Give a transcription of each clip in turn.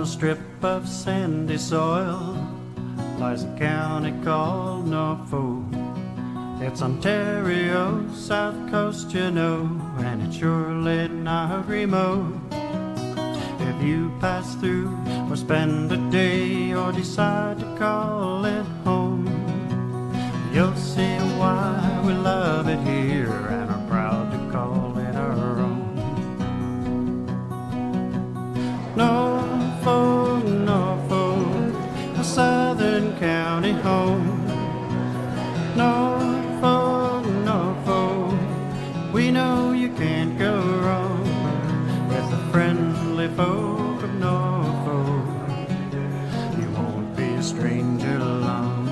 strip of sandy soil lies a county called Norfolk. It's Ontario, south coast, you know, and it's surely not remote. If you pass through or spend a day or decide to call it home, you'll see why we love it here and are proud to call it our own. Norfolk, Norfolk, a southern county home. Norfolk, Norfolk, we know you can't go wrong with the friendly folk of Norfolk. You won't be a stranger long.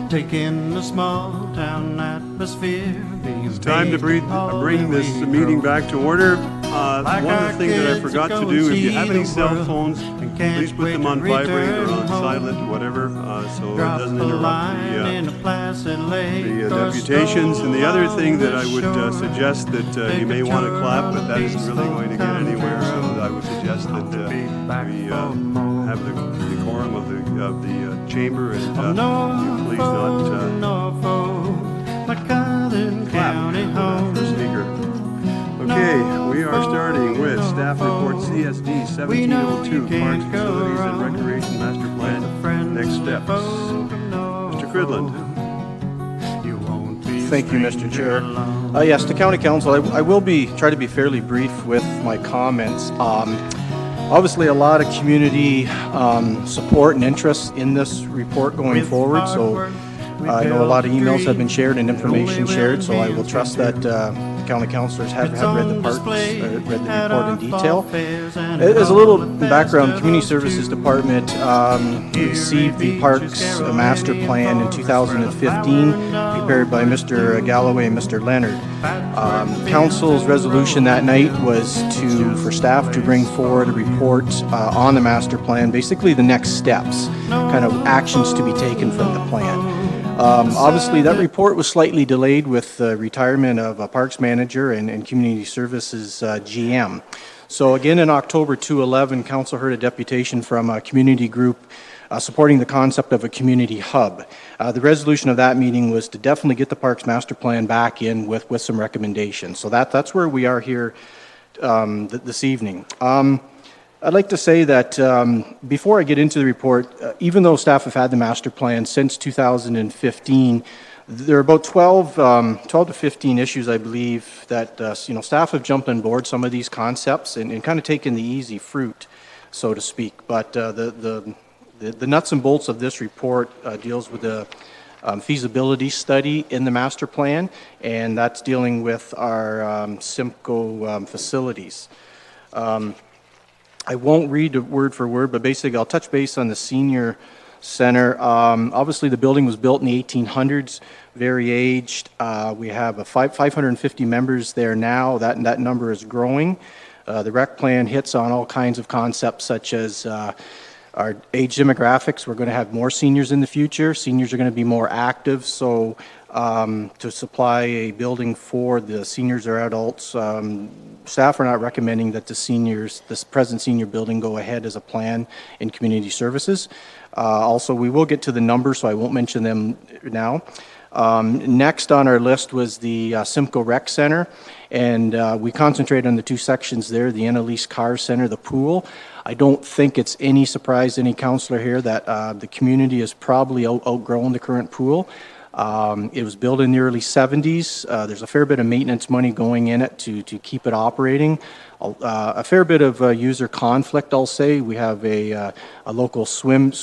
Take in the small town atmosphere. It's time to bring this meeting back to order. One of the things that I forgot to do, if you have any cell phones, please put them on vibrate or on silent, whatever, so it doesn't interrupt the deputations. And the other thing that I would suggest that you may want to clap, but that isn't really going to get anywhere, so I would suggest that we have the decorum of the chamber, and you please not clap for speaker. Okay, we are starting with staff report CSD 1702, Parks, Facilities and Recreation Master Plan. Next steps. Mr. Cridland. Thank you, Mr. Chair. Yes, to County Council, I will try to be fairly brief with my comments. Obviously, a lot of community support and interest in this report going forward, so I know a lot of emails have been shared and information shared, so I will trust that county councillors have read the report in detail. As a little background, Community Services Department received the Parks Master Plan in 2015, prepared by Mr. Galloway and Mr. Leonard. Council's resolution that night was for staff to bring forward a report on the master plan, basically the next steps, kind of actions to be taken from the plan. Obviously, that report was slightly delayed with the retirement of a parks manager and community services GM. So again, in October 2011, Council heard a deputation from a community group supporting the concept of a community hub. The resolution of that meeting was to definitely get the Parks Master Plan back in with some recommendations. So that's where we are here this evening. I'd like to say that before I get into the report, even though staff have had the master plan since 2015, there are about 12 to 15 issues, I believe, that staff have jumped on board some of these concepts and kind of taken the easy fruit, so to speak. But the nuts and bolts of this report deals with the feasibility study in the master plan, and that's dealing with our Simcoe facilities. I won't read it word for word, but basically I'll touch base on the senior center. Obviously the building was built in the 1800s, very aged. We have 550 members there now. That number is growing. The rec plan hits on all kinds of concepts such as our age demographics. We're going to have more seniors in the future. Seniors are going to be more active, so to supply a building for the seniors or adults, staff are not recommending that this present senior building go ahead as a plan in community services. Also, we will get to the numbers, so I won't mention them now. Next on our list was the Simcoe Rec Center, and we concentrate on the two sections there, the Annalise Carr Center, the pool. I don't think it's any surprise to any councillor here that the community has probably outgrown the current pool. It was built in the early 70s. There's a fair bit of maintenance money going in it to keep it operating. A fair bit of user conflict, I'll say. We have a local professional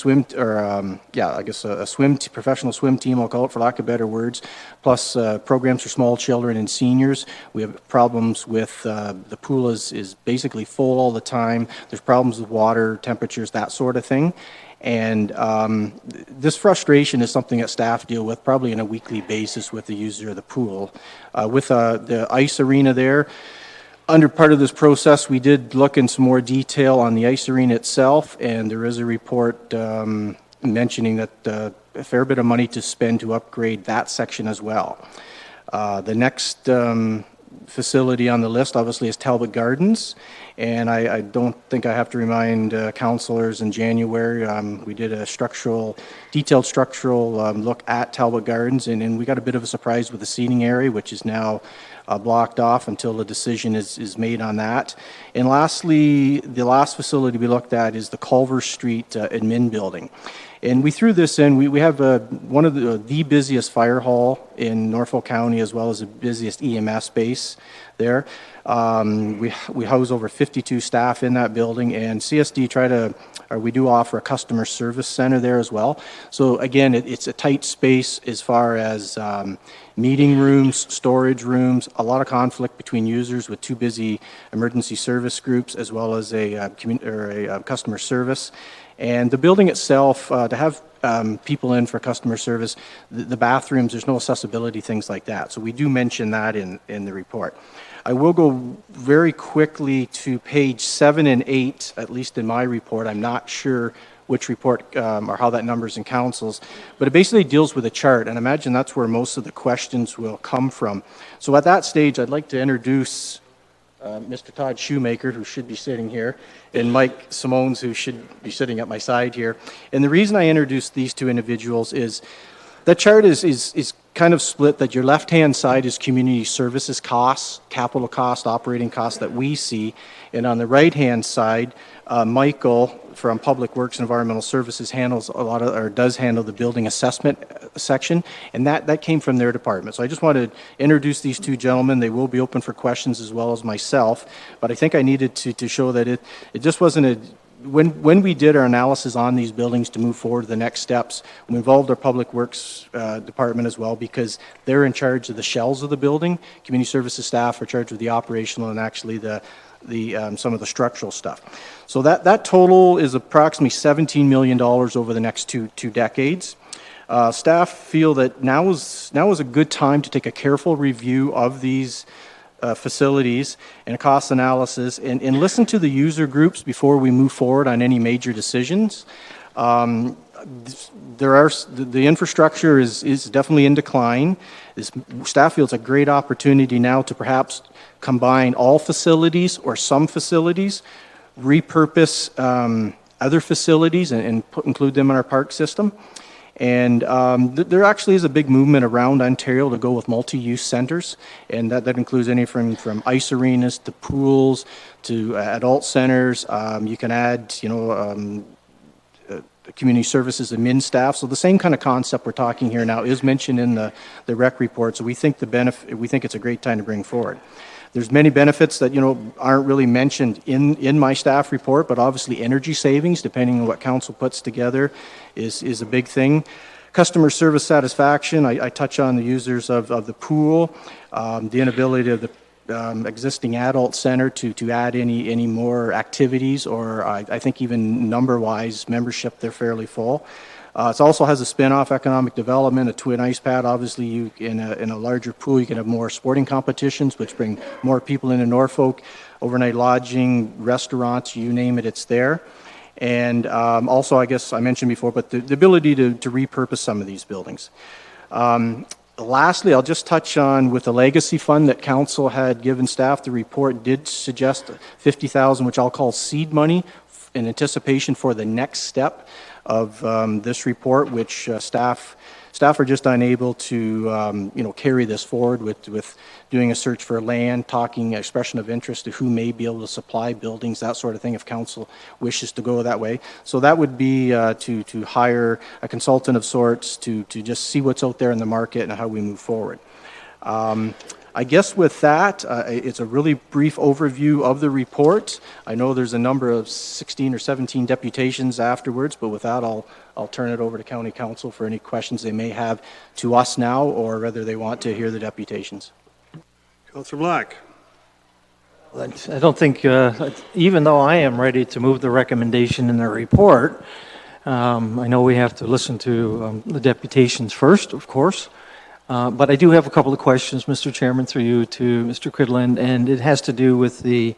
swim team, I'll call it for lack of better words, plus programs for small children and seniors. We have problems with the pool is basically full all the time. There's problems with water, temperatures, that sort of thing. And this frustration is something that staff deal with probably on a weekly basis with the user of the pool. With the ice arena there, under part of this process, we did look in some more detail on the ice arena itself, and there is a report mentioning that a fair bit of money to spend to upgrade that section as well. The next facility on the list obviously is Talbot Gardens, And I don't think I have to remind councilors in January, we did a detailed structural look at Talbot Gardens, and we got a bit of a surprise with the seating area, which is now blocked off until the decision is made on that. And lastly, the last facility we looked at is the Culver Street admin building. And we threw this in. We have one of the busiest fire hall in Norfolk County, as well as the busiest EMS base there. We house over 52 staff in that building, and CSD we do offer a customer service center there as well. So again, it's a tight space as far as meeting rooms, storage rooms, a lot of conflict between users with two busy emergency service groups, as well as a customer service. And the building itself, to have people in for customer service, the bathrooms, there's no accessibility, things like that. So we do mention that in the report. I will go very quickly to page 7 and 8, at least in my report. I'm not sure which report or how that number's in council's, but it basically deals with a chart, and I imagine that's where most of the questions will come from. So at that stage, I'd like to introduce Mr. Todd Shoemaker, who should be sitting here, and Mike Simones, who should be sitting at my side here. And the reason I introduced these two individuals is that chart is kind of split, that your left-hand side is community services costs, capital cost, operating costs that we see, and on the right-hand side, Michael from Public Works and Environmental Services does handle the building assessment section, and that came from their department. So I just wanted to introduce these two gentlemen. They will be open for questions as well as myself, but I think I needed to show that it just wasn't when we did our analysis on these buildings to move forward to the next steps, we involved our Public Works department as well, because they're in charge of the shells of the building. Community services staff are in charge of the operational and actually some of the structural stuff. So that total is approximately $17 million over the next two decades. Staff feel that now is a good time to take a careful review of these facilities and a cost analysis, and listen to the user groups before we move forward on any major decisions. The infrastructure is definitely in decline. Staff feels a great opportunity now to perhaps combine all facilities or some facilities, repurpose other facilities and include them in our park system. And there actually is a big movement around Ontario to go with multi-use centers, and that includes any from ice arenas to pools to adult centers. You can add, community services admin staff. So the same kind of concept we're talking here now is mentioned in the rec report. So we think it's a great time to bring forward. There's many benefits that aren't really mentioned in my staff report, but obviously energy savings, depending on what council puts together, is a big thing. Customer service satisfaction, I touch on the users of the pool, the inability of the existing adult center to add any more activities, or I think even number-wise membership, they're fairly full. It also has a spin-off economic development, a twin ice pad. Obviously, you in a larger pool, you can have more sporting competitions, which bring more people into Norfolk. Overnight lodging, restaurants, you name it, it's there. And also, I guess I mentioned before, but the ability to repurpose some of these buildings. Lastly, I'll just touch on with the legacy fund that council had given staff. The report did suggest $50,000, which I'll call seed money, in anticipation for the next step of this report, which staff are just unable to carry this forward with doing a search for land, talking expression of interest to who may be able to supply buildings, that sort of thing, if council wishes to go that way. So that would be to hire a consultant of sorts to just see what's out there in the market and how we move forward. I guess with that, it's a really brief overview of the report. I know there's a number of 16 or 17 deputations afterwards, but with that, I'll turn it over to County Council for any questions they may have to us now, or whether they want to hear the deputations. Councillor Black. I don't think, even though I am ready to move the recommendation in the report, I know we have to listen to the deputations first, of course. But I do have a couple of questions, Mr. Chairman, through you to Mr. Cridland, and it has to do with the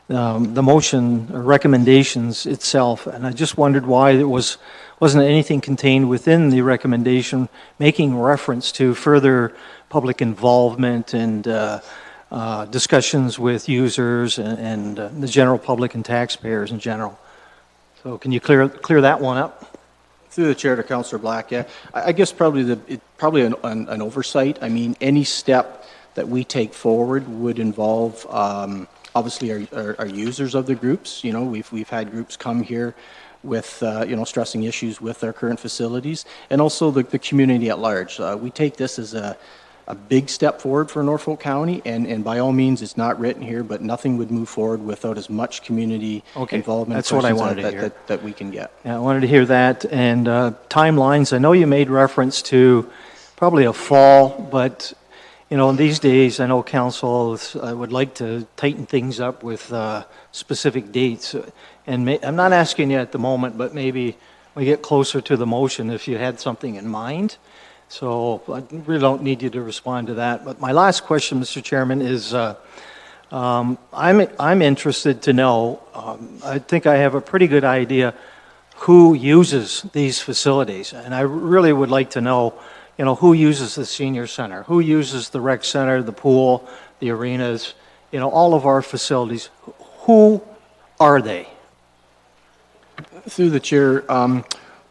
motion or recommendations itself. And I just wondered why there wasn't anything contained within the recommendation making reference to further public involvement and discussions with users and the general public and taxpayers in general. So can you clear that one up? Through the chair to Councillor Black, yeah. I guess probably an oversight. I mean, any step that we take forward would involve obviously our users of the groups. You know, we've had groups come here with you know, stressing issues with our current facilities, and also the community at large. We take this as a big step forward for Norfolk County, and by all means, it's not written here, but nothing would move forward without as much community involvement. That's what I wanted to hear. That we can get. Yeah, I wanted to hear that. And timelines, I know you made reference to probably a fall, but you know, in these days, I know council would like to tighten things up with specific dates. And I'm not asking you at the moment, but maybe we get closer to the motion if you had something in mind. So I really don't need you to respond to that. But my last question, Mr. Chairman, is I'm interested to know, I think I have a pretty good idea who uses these facilities. And I really would like to know, you know, who uses the senior center, who uses the rec center, the pool, the arenas, you know, all of our facilities. Who are they? Through the chair,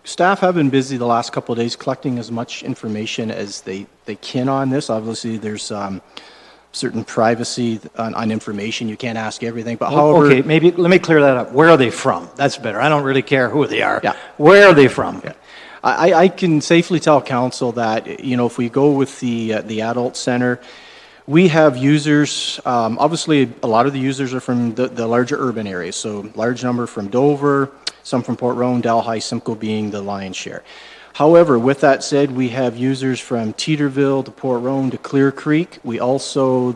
staff have been busy the last couple of days collecting as much information as they can on this. Obviously, there's certain privacy on information. You can't ask everything, but however... Okay, maybe let me clear that up. Where are they from? That's better. I don't really care who they are. Yeah. Where are they from? Yeah. I can safely tell council that, you know, if we go with the adult center, we have users, obviously a lot of the users are from the larger urban areas, so large number from Dover, some from Port Rowan, Delhi, Simcoe being the lion's share. However, with that said, we have users from Teeterville to Port Rowan to Clear Creek. We also,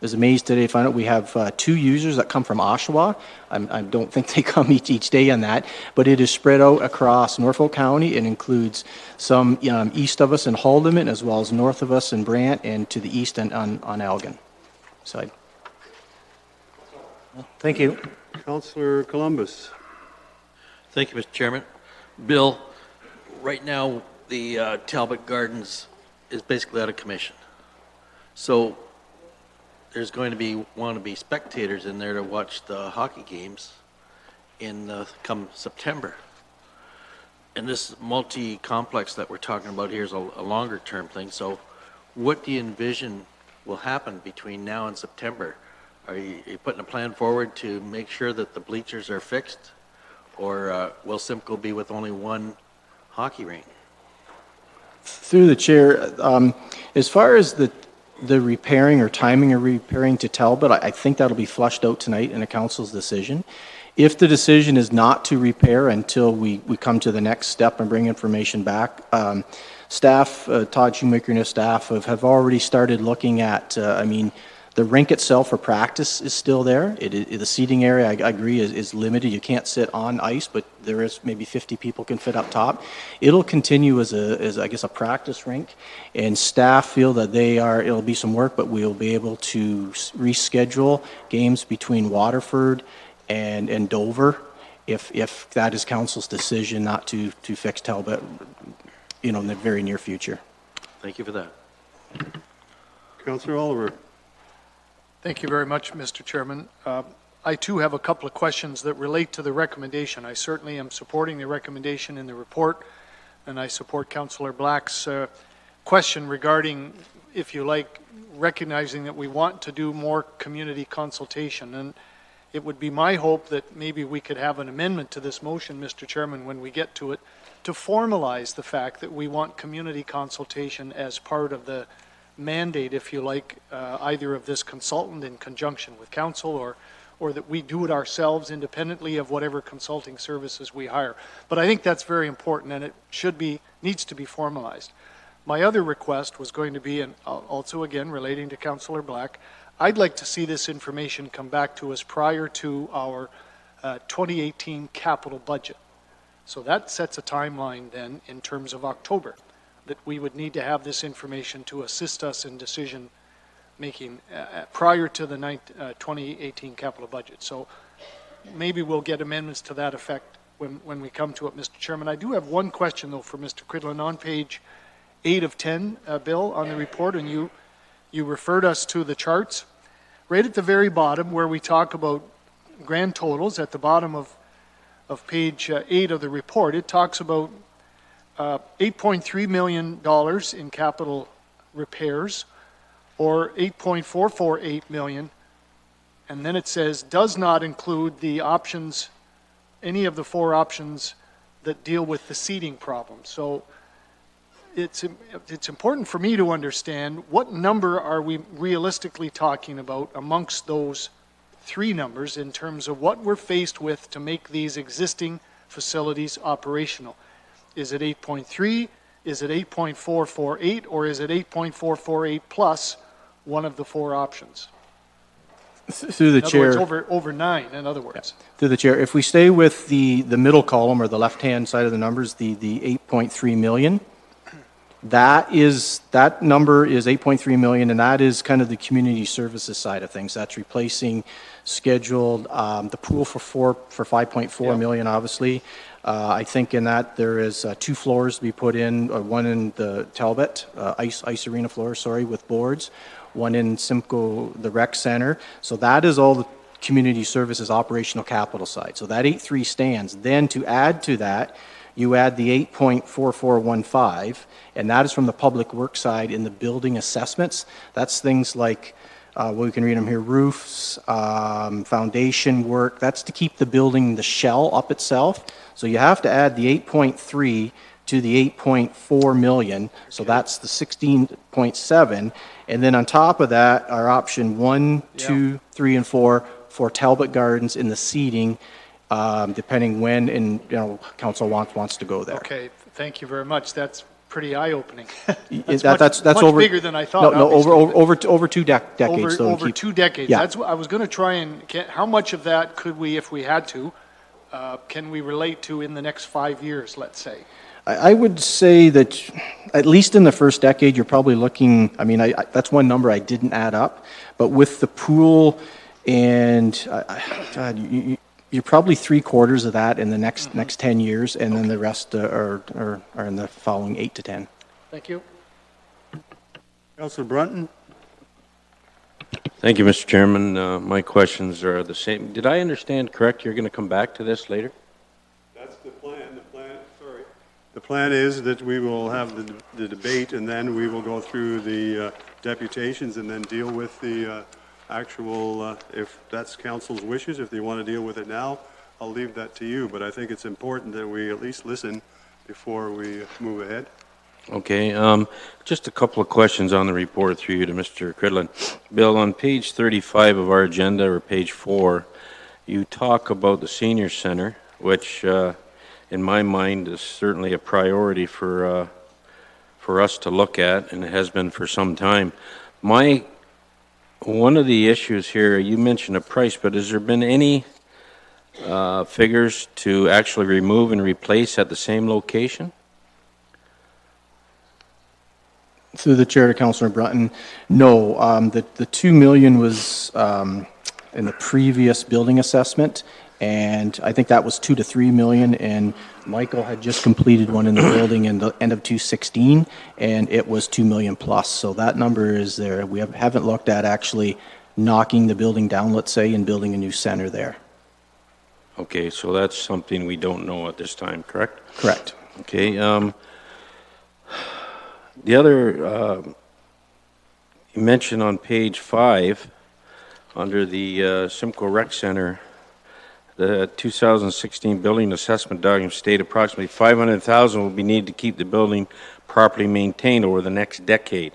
was amazed today to find out we have 2 users that come from Oshawa. I don't think they come each day on that, but it is spread out across Norfolk County. It includes some east of us in Haldimand, as well as north of us in Brant, and to the east and on Elgin side. Thank you. Councillor Columbus. Thank you, Mr. Chairman. Bill, right now the Talbot Gardens is basically out of commission. So there's going to want to be spectators in there to watch the hockey games in come September. And this multi-complex that we're talking about here is a longer term thing. So what do you envision will happen between now and September? Are you putting a plan forward to make sure that the bleachers are fixed? Or will Simcoe be with only one hockey rink? Through the chair, as far as the repairing or timing of repairing to Talbot, I think that'll be flushed out tonight in a council's decision. If the decision is not to repair until we come to the next step and bring information back, staff, Todd Shoemaker and his staff have already started looking at, I mean, the rink itself for practice is still there. The seating area, I agree, is limited. You can't sit on ice, but there is maybe 50 people can fit up top. It'll continue as I guess, a practice rink, and staff feel that it'll be some work, but we'll be able to reschedule games between Waterford and Dover if that is council's decision not to fix Talbot, you know, in the very near future. Thank you for that. Councillor Oliver. Thank you very much, Mr. Chairman. I too have a couple of questions that relate to the recommendation. I certainly am supporting the recommendation in the report, and I support Councillor Black's question regarding, if you like, recognizing that we want to do more community consultation. And it would be my hope that maybe we could have an amendment to this motion, Mr. Chairman, when we get to it, to formalize the fact that we want community consultation as part of the mandate, if you like, either of this consultant in conjunction with council or that we do it ourselves independently of whatever consulting services we hire. But I think that's very important, and it needs to be formalized. My other request was going to be, and also again relating to Councillor Black, I'd like to see this information come back to us prior to our 2018 capital budget. So that sets a timeline then in terms of October, that we would need to have this information to assist us in decision making prior to the 2018 capital budget. So maybe we'll get amendments to that effect when we come to it, Mr. Chairman. I do have one question though for Mr. Cridlin on page 8 of 10, Bill, on the report, and you you referred us to the charts. Right at the very bottom where we talk about grand totals, at the bottom of page 8 of the report, it talks about $8.3 million in capital repairs, or $8.448 million, and then it says does not include the options, any of the 4 options that deal with the seating problem. So it's important for me to understand what number are we realistically talking about amongst those 3 numbers in terms of what we're faced with to make these existing facilities operational. Is it 8.3? Is it 8.448? Or is it 8.448 plus one of the 4 options? Through the chair. In other words, over 9, in other words. Yeah. Through the chair, if we stay with the middle column or the left-hand side of the numbers, the 8.3 million, that number is 8.3 million, and that is kind of the community services side of things. That's replacing scheduled, the pool for 5.4 million, obviously. I think in that there is 2 floors to be put in, one in the Talbot, ice arena floor, with boards, one in Simcoe, the rec center. So that is all the community services operational capital side. So that 8.3 stands. Then to add to that, you add the 8.4415, and that is from the public works side in the building assessments. That's things like, we can read them here, roofs, foundation work. That's to keep the building, the shell up itself. So you have to add the 8.3 to the 8.4 million. So that's the 16.7. And then on top of that, our option 1, 2, 3, and 4 for Talbot Gardens in the seating, depending when council wants to go there. Okay, thank you very much. That's pretty eye-opening. That's much over, bigger than I thought. No, over 2 decades. Over 2 decades. Yeah. That's what I was going to try and how much of that could we, if we had to, can we relate to in the next 5 years, let's say? I would say that at least in the first decade, you're probably looking, that's one number I didn't add up, but with the pool and, you're probably 3/4 of that in the next 10 years, and then the rest are in the following 8 to 10. Thank you. Councillor Brunton? Thank you, Mr. Chairman. My questions are the same. Did I understand correct? You're going to come back to this later? That's the plan. The plan is that we will have the debate, and then we will go through the deputations and then deal with the actual, if that's council's wishes, if they want to deal with it now, I'll leave that to you. But I think it's important that we at least listen before we move ahead. Okay. Just a couple of questions on the report through you to Mr. Cridlin. Bill, on page 35 of our agenda, or page 4, you talk about the senior center, which in my mind is certainly a priority for us to look at, and it has been for some time. One of the issues here, you mentioned a price, but has there been any figures to actually remove and replace at the same location? Through the chair to Councillor Brunton, no. The 2 million was in the previous building assessment, and I think that was 2 to 3 million, and Michael had just completed one in the building in the end of 2016, and it was 2 million plus. So that number is there. We haven't looked at actually knocking the building down, let's say, and building a new center there. Okay, so that's something we don't know at this time, correct? Correct. Okay. The other, you mentioned on page 5, under the Simcoe Rec Center, the 2016 building assessment document state approximately $500,000 will be needed to keep the building properly maintained over the next decade.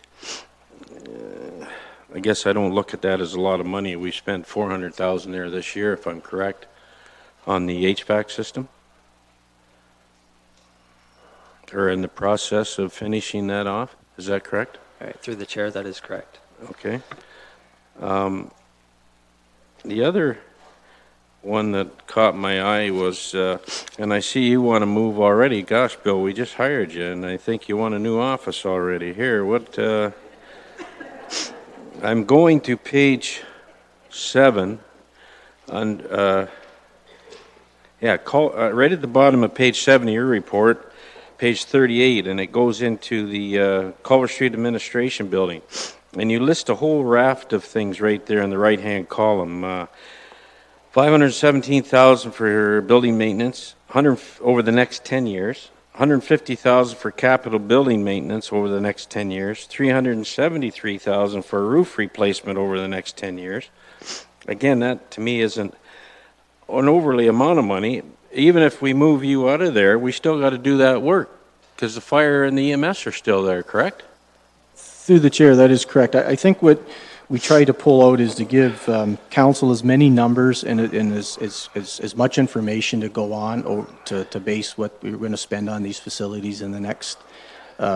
I guess I don't look at that as a lot of money. We spent $400,000 there this year, if I'm correct, on the HVAC system. Or in the process of finishing that off. Is that correct? All right, through the chair, that is correct. Okay. The other one that caught my eye was, and I see you want to move already. Gosh, Bill, we just hired you, and I think you want a new office already. Here, I'm going to page 7, and right at the bottom of page 7 of your report, page 38, and it goes into the Culver Street Administration Building. and you list a whole raft of things right there in the right-hand column. $517,000 for building maintenance, over the next 10 years. $150,000 for capital building maintenance over the next 10 years. $373,000 for roof replacement over the next 10 years. Again, that to me isn't an overly amount of money. Even if we move you out of there, we still got to do that work because the fire and the EMS are still there, correct? Through the chair, that is correct. I think what we try to pull out is to give council as many numbers and as much information to go on or to base what we're going to spend on these facilities in the next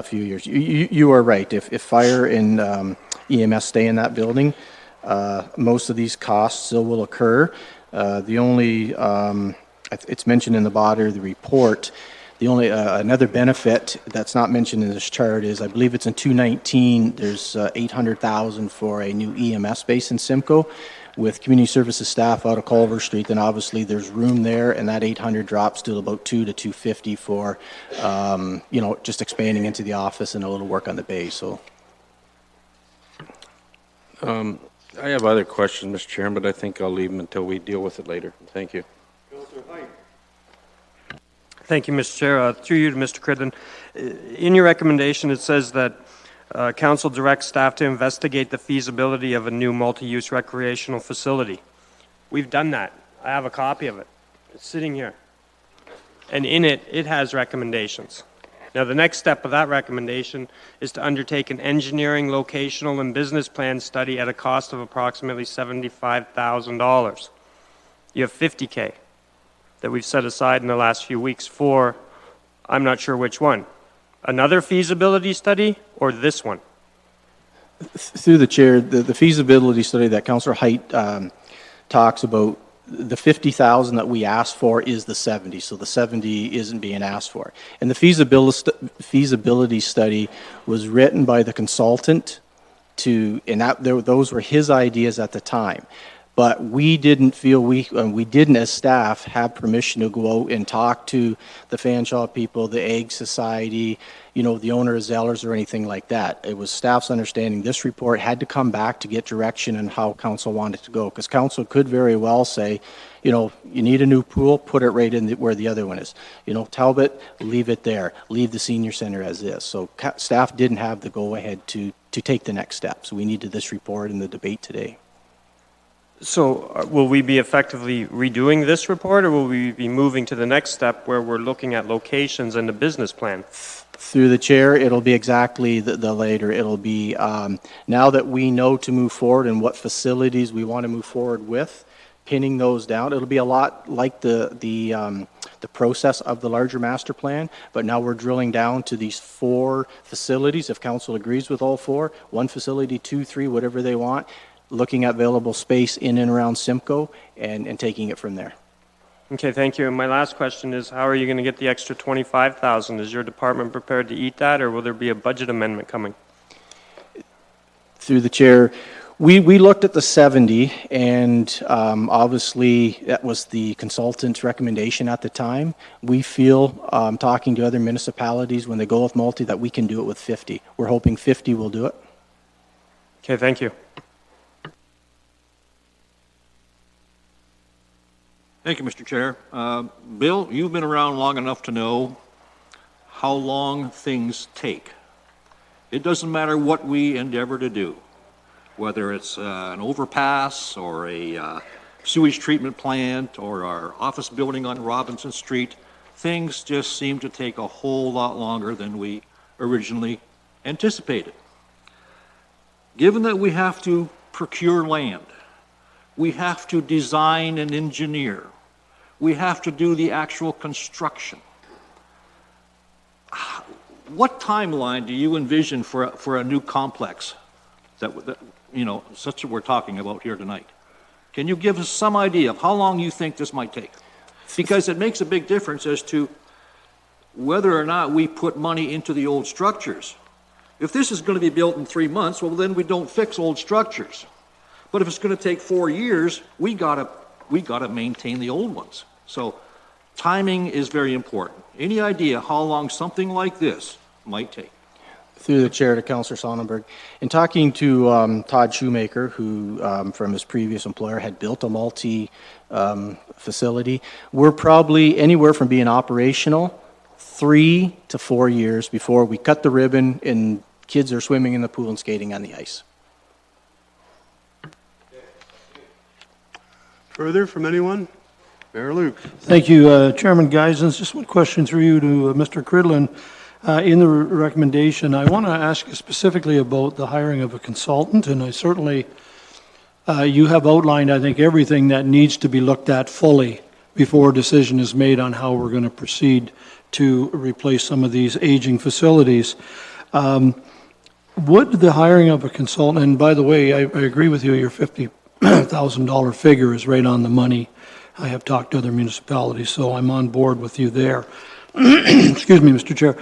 few years. You are right. If fire and EMS stay in that building, most of these costs still will occur. The only, it's mentioned in the body of the report, the only another benefit that's not mentioned in this chart is, I believe it's in 219, there's $800,000 for a new EMS base in Simcoe with community services staff out of Culver Street. Then obviously there's room there, and that 800 drops to about 250 for, just expanding into the office and a little work on the base. So, I have other questions, Mr. Chairman, but I think I'll leave them until we deal with it later. Thank you. Thank you, Mr. Chair. Through you to Mr. Cridlin. In your recommendation, it says that Council directs staff to investigate the feasibility of a new multi-use recreational facility. We've done that. I have a copy of it. It's sitting here. And in it, it has recommendations. Now, the next step of that recommendation is to undertake an engineering, locational, and business plan study at a cost of approximately $75,000. You have $50K that we've set aside in the last few weeks for, I'm not sure which one. Another feasibility study or this one? Through the chair, the feasibility study that Councillor Height talks about, the 50,000 that we asked for is the 70, so the 70 isn't being asked for. And the feasibility study was written by the consultant those were his ideas at the time. But we didn't feel we didn't as staff have permission to go out and talk to the Fanshawe people, the Egg Society, the owner of Zellers or anything like that. It was staff's understanding this report had to come back to get direction on how council wanted to go. Because council could very well say, you need a new pool, put it right in where the other one is. Talbot, leave it there. Leave the senior center as is. So staff didn't have the go-ahead to take the next step. So we needed this report in the debate today. So will we be effectively redoing this report, or will we be moving to the next step where we're looking at locations and the business plan? Through the chair, it'll be exactly the later. It'll be now that we know to move forward and what facilities we want to move forward with, pinning those down. It'll be a lot like the process of the larger master plan, but now we're drilling down to these 4 facilities. If council agrees with all 4, 1 facility, 2, 3, whatever they want, looking at available space in and around Simcoe and taking it from there. Okay, thank you. And my last question is, how are you going to get the extra $25,000? Is your department prepared to eat that, or will there be a budget amendment coming? Through the chair, we looked at the 70, and obviously that was the consultant's recommendation at the time. We feel, talking to other municipalities when they go with multi, that we can do it with 50. We're hoping 50 will do it. Okay, thank you. Thank you, Mr. Chair. Bill, you've been around long enough to know how long things take. It doesn't matter what we endeavor to do, whether it's an overpass or a sewage treatment plant or our office building on Robinson Street, things just seem to take a whole lot longer than we originally anticipated. Given that we have to procure land, we have to design and engineer, we have to do the actual construction. What timeline do you envision for a new complex that such that we're talking about here tonight? Can you give us some idea of how long you think this might take? Because it makes a big difference as to whether or not we put money into the old structures. If this is going to be built in 3 months, well, then we don't fix old structures. But if it's going to take 4 years, we gotta maintain the old ones. So timing is very important. Any idea how long something like this might take? Through the chair to Councillor Sonnenberg. In talking to Todd Shoemaker, who from his previous employer had built a facility, we're probably anywhere from being operational 3 to 4 years before we cut the ribbon and kids are swimming in the pool and skating on the ice. Further from anyone? Mayor Luke. Thank you, Chairman Geisens. Just one question through you to Mr. Cridlin. In the recommendation, I want to ask you specifically about the hiring of a consultant, and I certainly, you have outlined, I think, everything that needs to be looked at fully before a decision is made on how we're going to proceed to replace some of these aging facilities. Would the hiring of a consultant, and by the way, I agree with you, your $50,000 figure is right on the money. I have talked to other municipalities, so I'm on board with you there. Excuse me, Mr. Chair.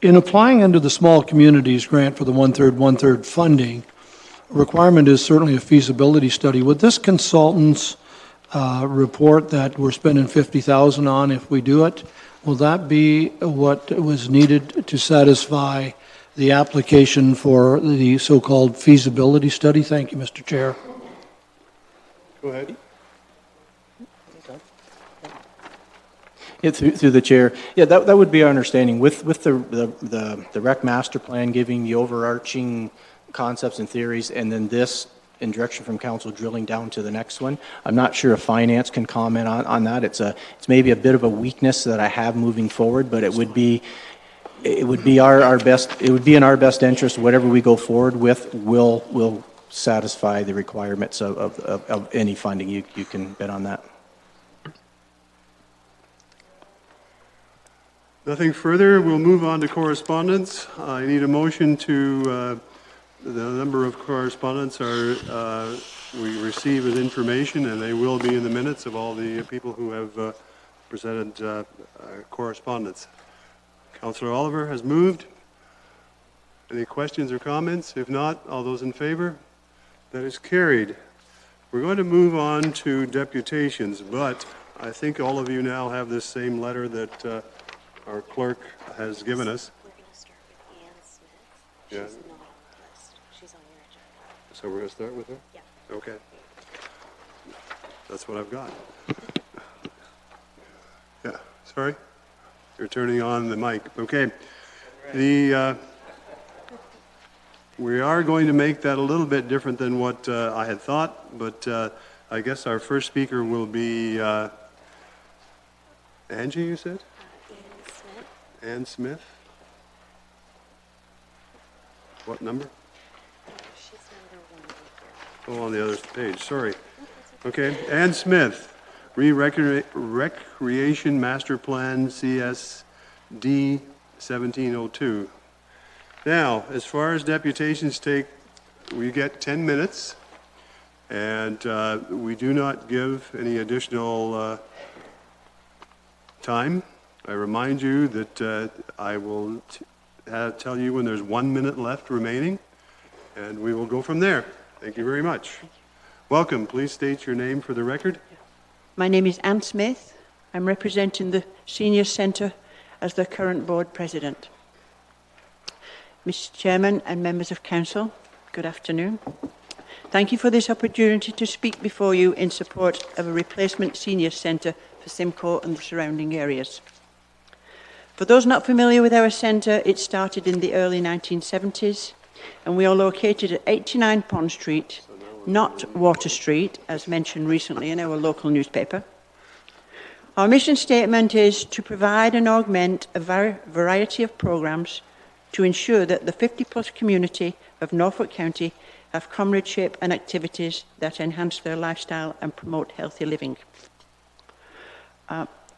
In applying under the Small Communities Grant for the one-third funding, a requirement is certainly a feasibility study. Would this consultant's report that we're spending $50,000 on if we do it, will that be what was needed to satisfy the application for the so-called feasibility study? Thank you, Mr. Chair. Go ahead. Through the chair, yeah, that would be our understanding. With the rec master plan giving the overarching concepts and theories, and then this in direction from council drilling down to the next one. I'm not sure if finance can comment on that. It's maybe a bit of a weakness that I have moving forward, but it would be our best. It would be in our best interest. Whatever we go forward with will satisfy the requirements of any funding. You can bet on that. Nothing further. We'll move on to correspondence. I need a motion to, the number of correspondence we receive as information, and they will be in the minutes of all the people who have presented correspondence. Councillor Oliver has moved. Any questions or comments? If not, all those in favor? That is carried. We're going to move on to deputations, but I think all of you now have this same letter that our clerk has given us. We're going to start with Ann Smith. Yeah. She's not on the list. She's on your agenda. So we're going to start with her? Yeah. Okay. That's what I've got. Yeah, sorry? You're turning on the mic. Okay. We are going to make that a little bit different than what I had thought, but I guess our first speaker will be Angie, you said? Ann Smith. What number? She's number 1 here. Oh, on the other page, sorry. Okay, Ann Smith, Recreation Master Plan CSD 1702. Now, as far as deputations take, we get 10 minutes, and we do not give any additional time. I remind you that I will tell you when there's 1 minute left remaining, and we will go from there. Thank you very much. Welcome. Please state your name for the record. My name is Ann Smith. I'm representing the Senior Centre as the current board president. Mr. Chairman and members of council, good afternoon. Thank you for this opportunity to speak before you in support of a replacement senior centre for Simcoe and the surrounding areas. For those not familiar with our centre, it started in the early 1970s, and we are located at 89 Pond Street, not Water Street, as mentioned recently in our local newspaper. Our mission statement is to provide and augment a variety of programs to ensure that the 50-plus community of Norfolk County have comradeship and activities that enhance their lifestyle and promote healthy living.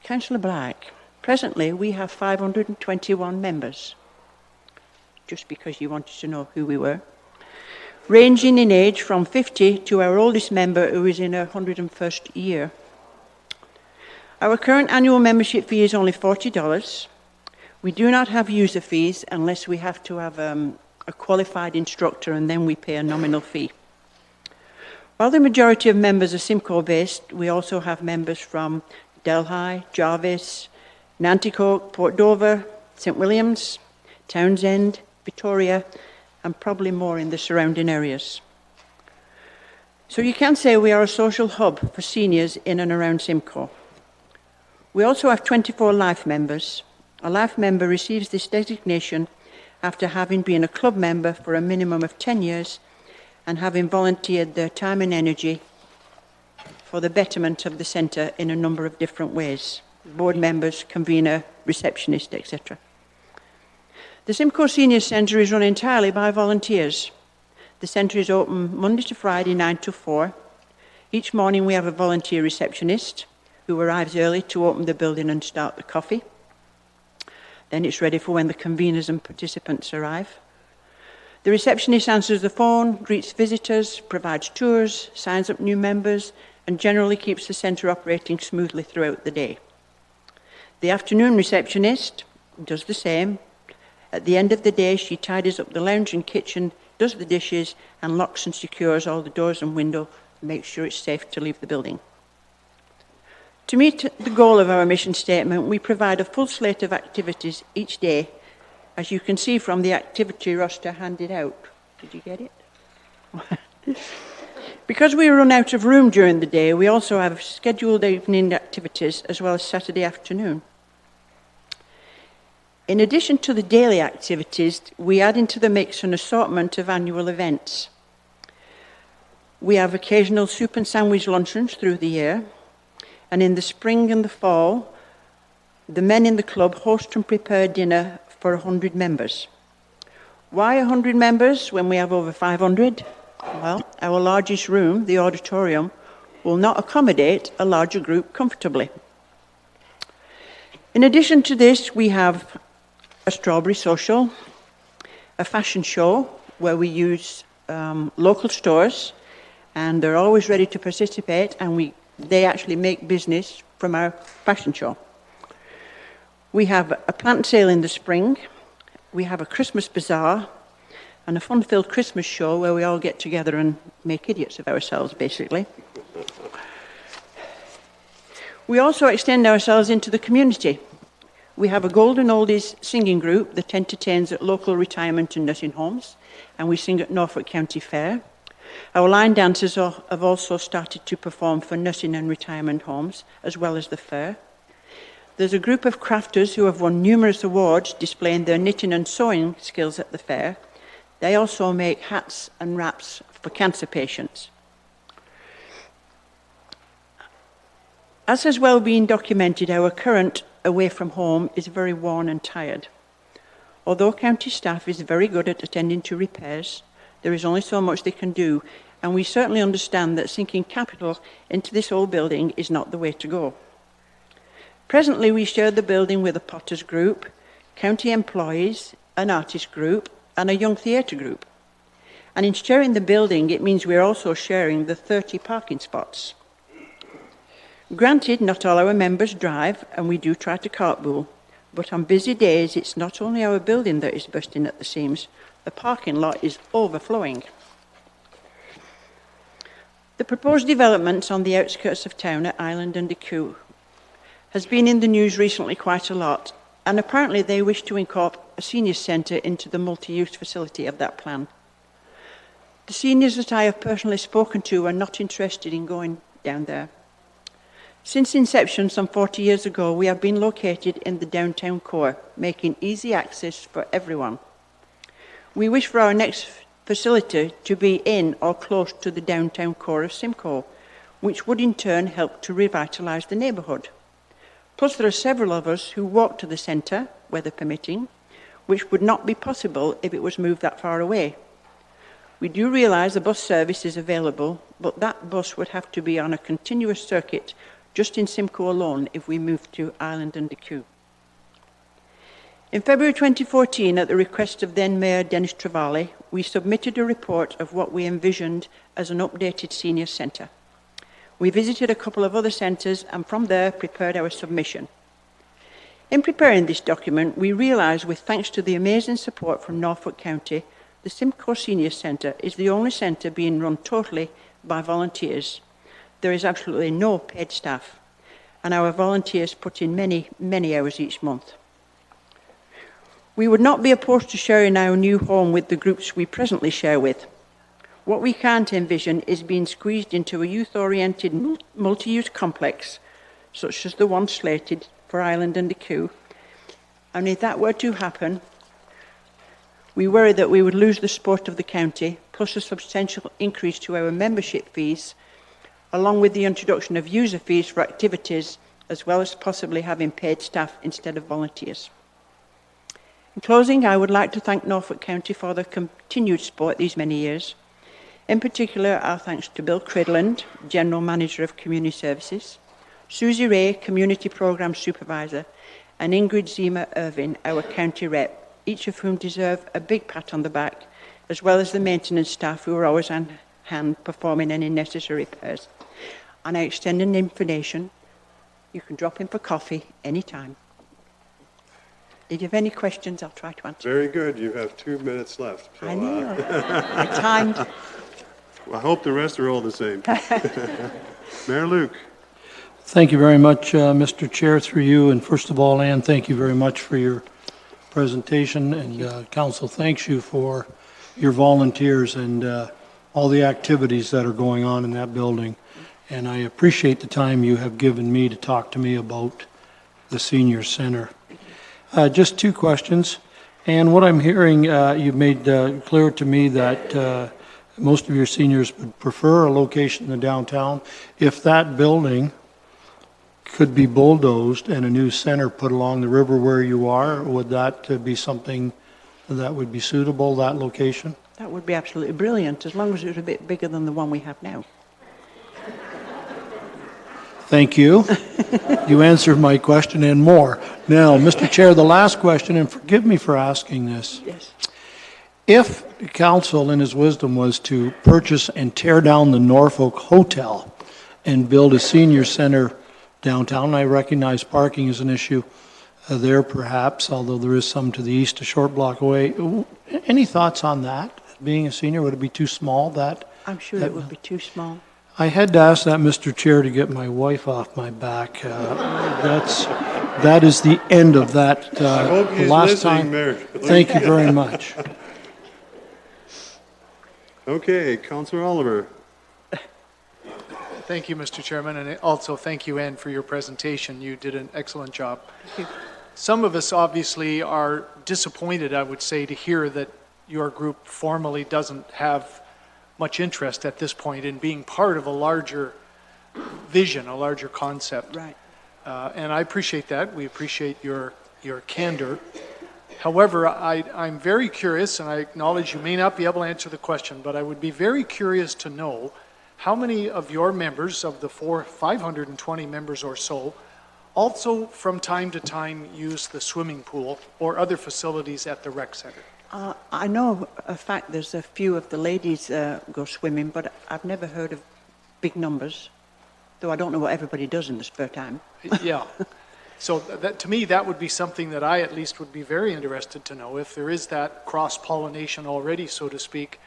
Councillor Black, presently we have 521 members, just because you wanted to know who we were, ranging in age from 50 to our oldest member who is in her 101st year. Our current annual membership fee is only $40. We do not have user fees unless we have to have a qualified instructor, and then we pay a nominal fee. While the majority of members are Simcoe-based, we also have members from Delhi, Jarvis, Nanticoke, Port Dover, St. Williams, Townsend, Victoria, and probably more in the surrounding areas. So you can say we are a social hub for seniors in and around Simcoe. We also have 24 life members. A life member receives this designation after having been a club member for a minimum of 10 years and having volunteered their time and energy for the betterment of the centre in a number of different ways. Board members, convener, receptionist, etc. The Simcoe Senior Centre is run entirely by volunteers. The centre is open Monday to Friday, 9 to 4. Each morning we have a volunteer receptionist who arrives early to open the building and start the coffee. Then it's ready for when the conveners and participants arrive. The receptionist answers the phone, greets visitors, provides tours, signs up new members, and generally keeps the centre operating smoothly throughout the day. The afternoon receptionist does the same. At the end of the day, she tidies up the lounge and kitchen, does the dishes, and locks and secures all the doors and windows to make sure it's safe to leave the building. To meet the goal of our mission statement, we provide a full slate of activities each day, as you can see from the activity roster handed out. Did you get it? Because we run out of room during the day, we also have scheduled evening activities as well as Saturday afternoon. In addition to the daily activities, we add into the mix an assortment of annual events. We have occasional soup and sandwich luncheons through the year, and in the spring and the fall, the men in the club host and prepare dinner for 100 members. Why 100 members when we have over 500? Well, our largest room, the auditorium, will not accommodate a larger group comfortably. In addition to this, we have a strawberry social, a fashion show where we use local stores, and they're always ready to participate, and they actually make business from our fashion show. We have a plant sale in the spring, we have a Christmas bazaar, and a fun-filled Christmas show where we all get together and make idiots of ourselves, basically. We also extend ourselves into the community. We have a Golden Oldies singing group that entertains at local retirement and nursing homes, and we sing at Norfolk County Fair. Our line dancers have also started to perform for nursing and retirement homes, as well as the fair. There's a group of crafters who have won numerous awards displaying their knitting and sewing skills at the fair. They also make hats and wraps for cancer patients. As has well been documented, our current away from home is very worn and tired. Although county staff is very good at attending to repairs, there is only so much they can do, and we certainly understand that sinking capital into this old building is not the way to go. Presently, we share the building with a potters group, county employees, an artist group, and a young theatre group. And in sharing the building, it means we're also sharing the 30 parking spots. Granted, not all our members drive, and we do try to carpool, but on busy days, it's not only our building that is bursting at the seams, the parking lot is overflowing. The proposed developments on the outskirts of town at Island and Deque has been in the news recently quite a lot, and apparently they wish to incorporate a senior centre into the multi-use facility of that plan. The seniors that I have personally spoken to are not interested in going down there. Since inception some 40 years ago, we have been located in the downtown core, making easy access for everyone. We wish for our next facility to be in or close to the downtown core of Simcoe, which would in turn help to revitalise the neighbourhood. Plus, there are several of us who walk to the centre, weather permitting, which would not be possible if it was moved that far away. We do realise a bus service is available, but that bus would have to be on a continuous circuit just in Simcoe alone if we moved to Island and Deque. In February 2014, at the request of then Mayor Dennis Travali, we submitted a report of what we envisioned as an updated senior centre. We visited a couple of other centres and from there prepared our submission. In preparing this document, we realised, with thanks to the amazing support from Norfolk County, the Simcoe Senior Centre is the only centre being run totally by volunteers. There is absolutely no paid staff, and our volunteers put in many, many hours each month. We would not be opposed to sharing our new home with the groups we presently share with. What we can't envision is being squeezed into a youth-oriented multi-use complex, such as the one slated for Island and the Kew. And if that were to happen, we worry that we would lose the support of the county, plus a substantial increase to our membership fees, along with the introduction of user fees for activities, as well as possibly having paid staff instead of volunteers. In closing, I would like to thank Norfolk County for their continued support these many years. In particular, our thanks to Bill Cridland, General Manager of Community Services, Susie Ray, Community Programme Supervisor, and Ingrid Zima-Irvin, our County Rep, each of whom deserve a big pat on the back, as well as the maintenance staff who are always on hand performing any necessary repairs. And I extend an invitation. You can drop in for coffee anytime. If you have any questions, I'll try to answer. Very good. You have 2 minutes left. So, I know. I timed. I hope the rest are all the same. Mayor Luke. Thank you very much, Mr. Chair, through you. And first of all, Ann, thank you very much for your presentation. And Council thanks you for your volunteers and all the activities that are going on in that building. And I appreciate the time you have given me to talk to me about the senior center. Just 2 questions. And what I'm hearing, you've made clear to me that most of your seniors would prefer a location in the downtown. If that building could be bulldozed and a new center put along the river where you are, would that be something that would be suitable, that location? That would be absolutely brilliant, as long as it was a bit bigger than the one we have now. Thank you. You answered my question and more. Now, Mr. Chair, the last question, and forgive me for asking this. Yes. If council in his wisdom was to purchase and tear down the Norfolk Hotel and build a senior center downtown, I recognize parking is an issue there perhaps, although there is some to the east, a short block away. Any thoughts on that? Being a senior, would it be too small? I'm sure it would be too small. I had to ask that, Mr. Chair, to get my wife off my back. That is the end of that. I hope he's last time. Mayor. Thank you very much. Okay, Councillor Oliver. Thank you, Mr. Chairman, and also thank you, Ann, for your presentation. You did an excellent job. Some of us obviously are disappointed, I would say, to hear that your group formally doesn't have much interest at this point in being part of a larger vision, a larger concept. Right. And I appreciate that. We appreciate your candor. However, I'm very curious, and I acknowledge you may not be able to answer the question, but I would be very curious to know how many of your members, of the 520 members or so, also from time to time use the swimming pool or other facilities at the rec center? I know a fact there's a few of the ladies go swimming, but I've never heard of big numbers, though I don't know what everybody does in the spare time. Yeah. So that, to me, that would be something that I at least would be very interested to know. If there is that cross-pollination already, so to speak,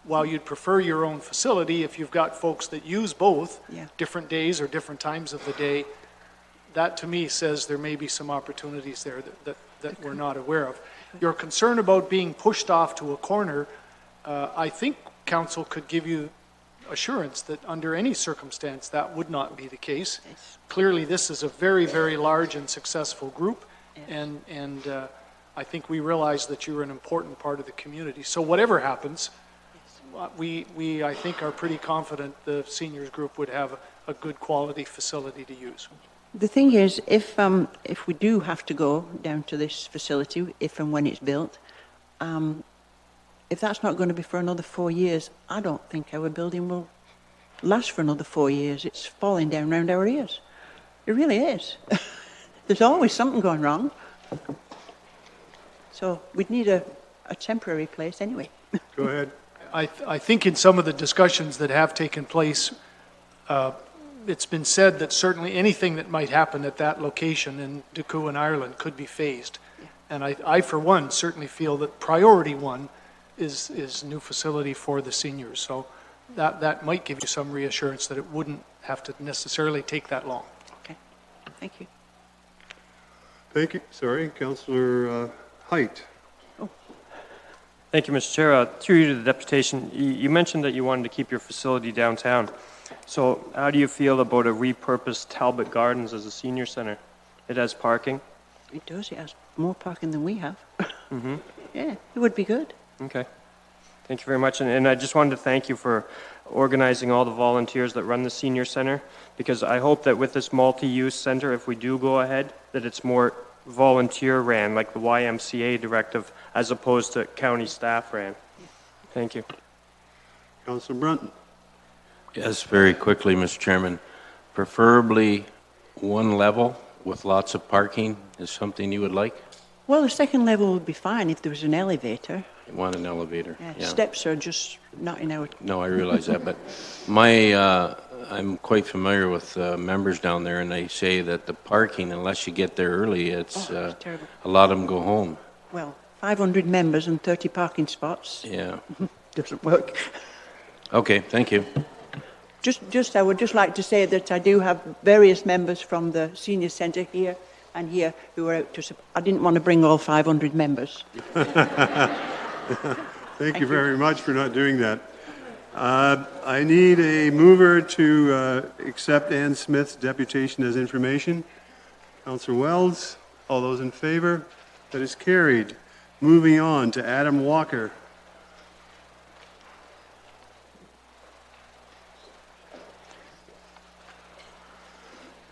while you'd prefer your own facility, if you've got folks that use both, different days or different times of the day, that to me says there may be some opportunities there that we're not aware of. Your concern about being pushed off to a corner, I think council could give you assurance that under any circumstance that would not be the case. Yes. Clearly this is a very, very large and successful group, and I think we realize that you're an important part of the community. So whatever happens, we I think are pretty confident the seniors group would have a good quality facility to use. The thing is, if we do have to go down to this facility, if and when it's built, if that's not going to be for another 4 years, I don't think our building will last for another 4 years. It's falling down around our ears. It really is. There's always something going wrong. So we'd need a temporary place anyway. Go ahead. I think in some of the discussions that have taken place, it's been said that certainly anything that might happen at that location in Duku and Ireland could be phased. Yeah. And I, for one, certainly feel that priority one is new facility for the seniors. So that might give you some reassurance that it wouldn't have to necessarily take that long. Okay. Thank you. Thank you. Sorry, Councillor Height. Thank you, Mr. Chair. Through you to the deputation, you mentioned that you wanted to keep your facility downtown. So how do you feel about a repurposed Talbot Gardens as a senior center? It has parking? It does. It has more parking than we have. Mm-hmm. Yeah, it would be good. Okay. Thank you very much. And I just wanted to thank you for organizing all the volunteers that run the senior center, because I hope that with this multi-use center, if we do go ahead, that it's more volunteer ran, like the YMCA directive, as opposed to county staff ran. Thank you. Councillor Brunton. Yes, very quickly, Mr. Chairman. Preferably one level with lots of parking is something you would like? Well, the second level would be fine if there was an elevator. You want an elevator? Yeah. Steps are just not in our... No, I realize that, but I'm quite familiar with members down there, and they say that the parking, unless you get there early, it's terrible. a lot of them go home. Well, 500 members and 30 parking spots. Yeah. Doesn't work. Okay, thank you. I would just like to say that I do have various members from the senior centre here and here who are out to... I didn't want to bring all 500 members. Thank you very much for not doing that. I need a mover to accept Ann Smith's deputation as information. Councillor Wells, all those in favor? That is carried. Moving on to Adam Walker.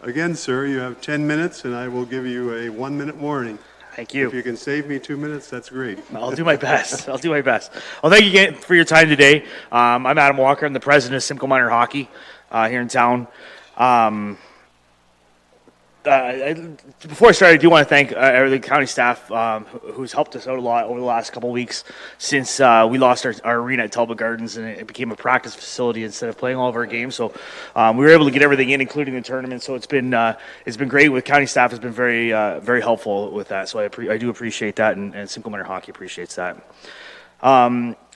Again, sir, you have 10 minutes, and I will give you a 1-minute warning. Thank you. If you can save me 2 minutes, that's great. I'll do my best. I'll do my best. Well, thank you again for your time today. I'm Adam Walker. I'm the president of Simcoe Minor Hockey here in town. Before I start, I do want to thank the county staff who's helped us out a lot over the last couple of weeks since we lost our arena at Talbot Gardens and it became a practice facility instead of playing all of our games. So we were able to get everything in, including the tournament. So it's been great. With county staff has been very helpful with that. So I do appreciate that, and Simcoe Minor Hockey appreciates that.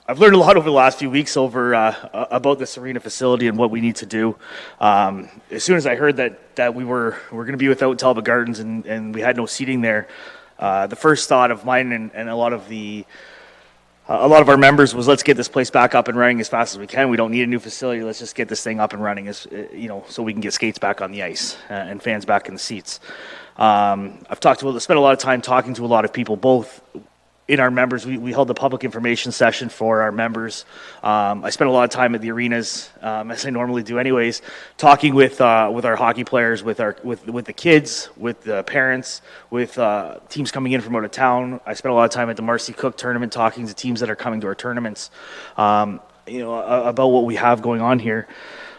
I've learned a lot over the last few weeks about this arena facility and what we need to do. As soon as I heard that we were going to be without Talbot Gardens and we had no seating there, the first thought of mine and a lot of our members was, let's get this place back up and running as fast as we can. We don't need a new facility. Let's just get this thing up and running, so we can get skates back on the ice and fans back in the seats. I've spent a lot of time talking to a lot of people, both in our members. We held the public information session for our members. I spent a lot of time at the arenas, as I normally do anyways, talking with our hockey players, with the kids, with the parents, with teams coming in from out of town. I spent a lot of time at the Marcy Cook tournament talking to teams that are coming to our tournaments, about what we have going on here.